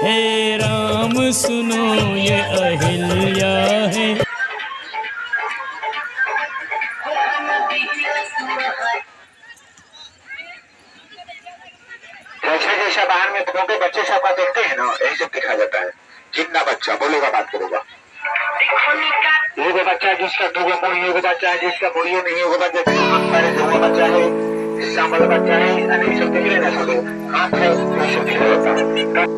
हे राम सुनो ये अहिल्या है। जैसे जैसा बाहर में छोटे बच्चे सब का देखते हैं ना, यही सब दिखा जाता है। जिंदा बच्चा बोलेगा, बात करेगा। एगो बच्चा जिसका दूगो मुड़ी, एगो बच्चा है जिसका मुड़ियो नहीं, एगो बच्चा बच्चा है, सांबल बच्चा है, सब देख रहे ना सब हाथ है, सब दिख रहा है।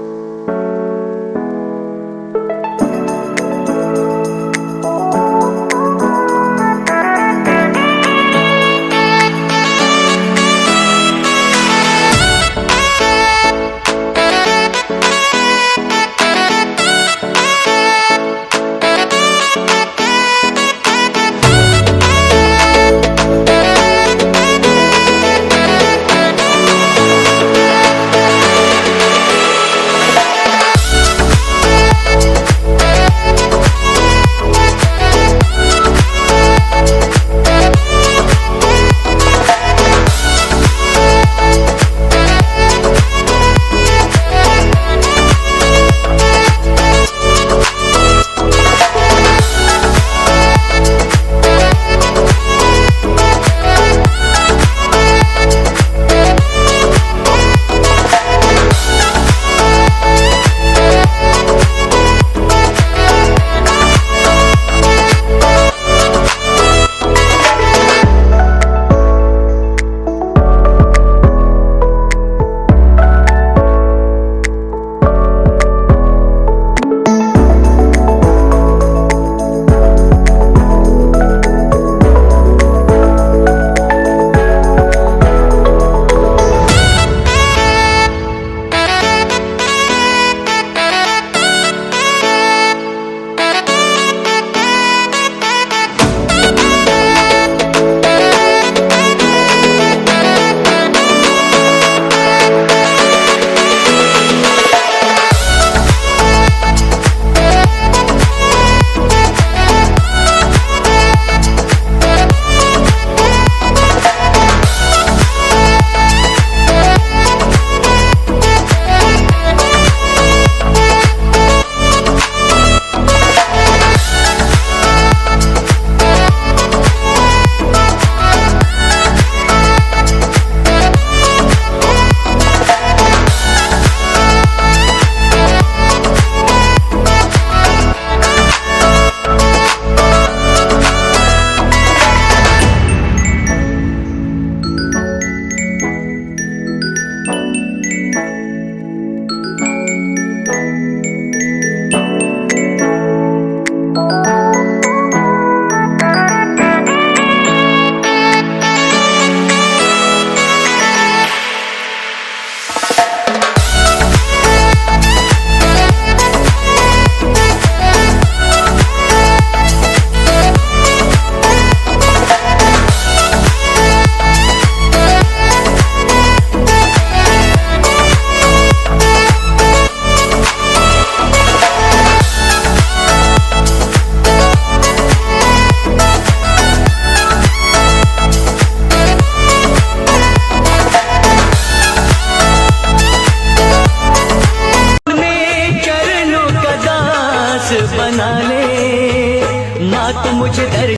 बना ले माँ तो मुझे डर।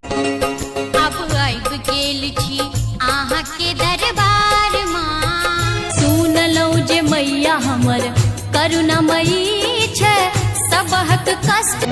अब आइब गेल छी आहाँ के दरबार माँ, सुन लो जे मैया हमर करुणामयी छै, सबहक कष्ट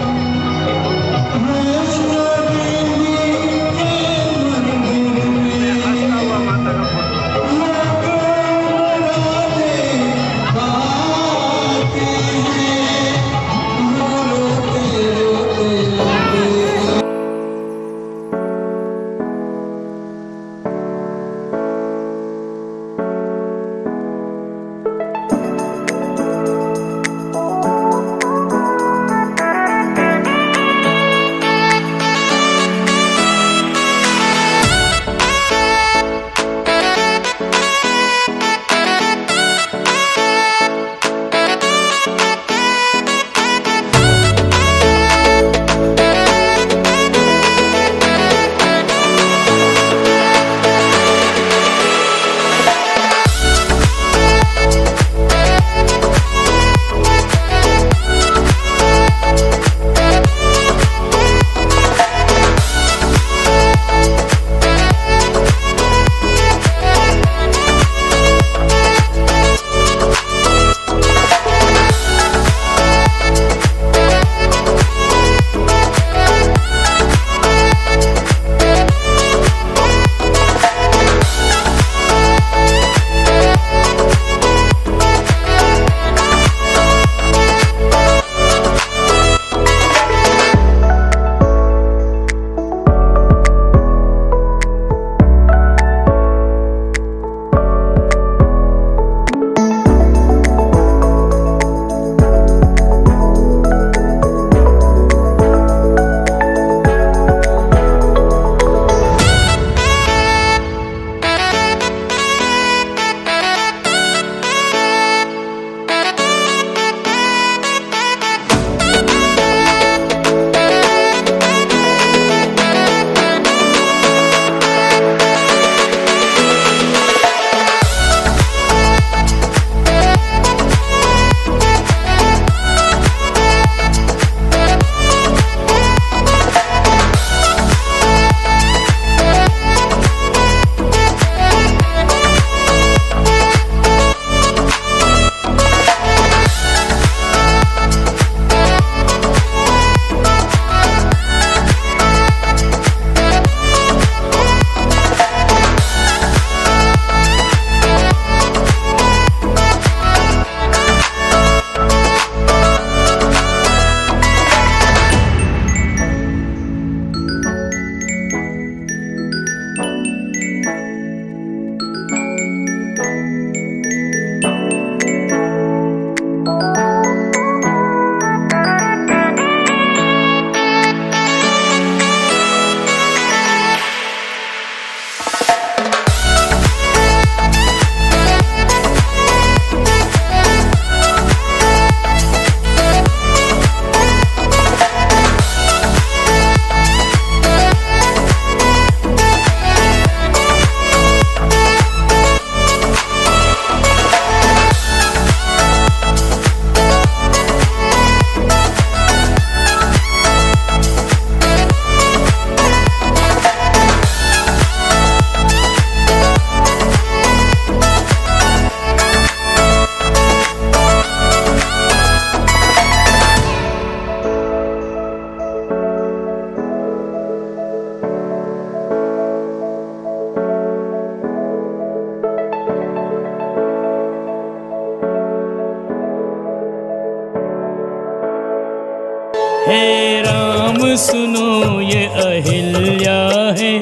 हे राम सुनो ये अहिल्या है,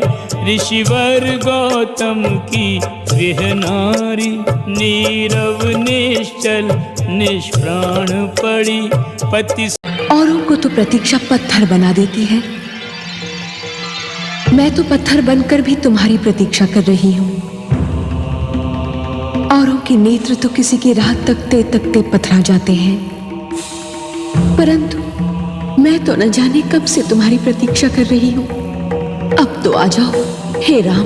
ऋषिवर गौतम की गृह नारी। नीरव निश्चल निष्प्राण पड़ी पति। औरों को तो प्रतीक्षा पत्थर बना देती है, मैं तो पत्थर बनकर भी तुम्हारी प्रतीक्षा कर रही हूं। औरों के नेत्र तो किसी की राह तकते तकते पथरा जाते हैं, परंतु मैं तो न जाने कब से तुम्हारी प्रतीक्षा कर रही हूं। अब तो आ जाओ हे राम,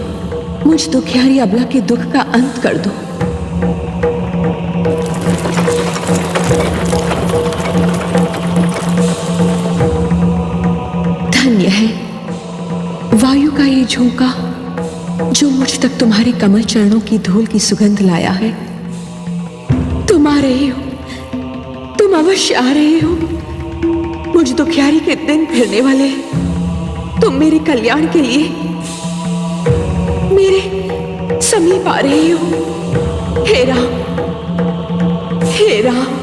मुझ दुखियारी अबला के दुख का अंत कर दो। धन्य है वायु का ये झोंका जो मुझ तक तुम्हारे कमल चरणों की धूल की सुगंध लाया है। तुम आ रहे हो, तुम अवश्य आ रहे हो। मुझ दुखियारी के दिन फिरने वाले हैं। तुम मेरे कल्याण के लिए मेरे समीप आ रहे हो। हे राम, हे राम।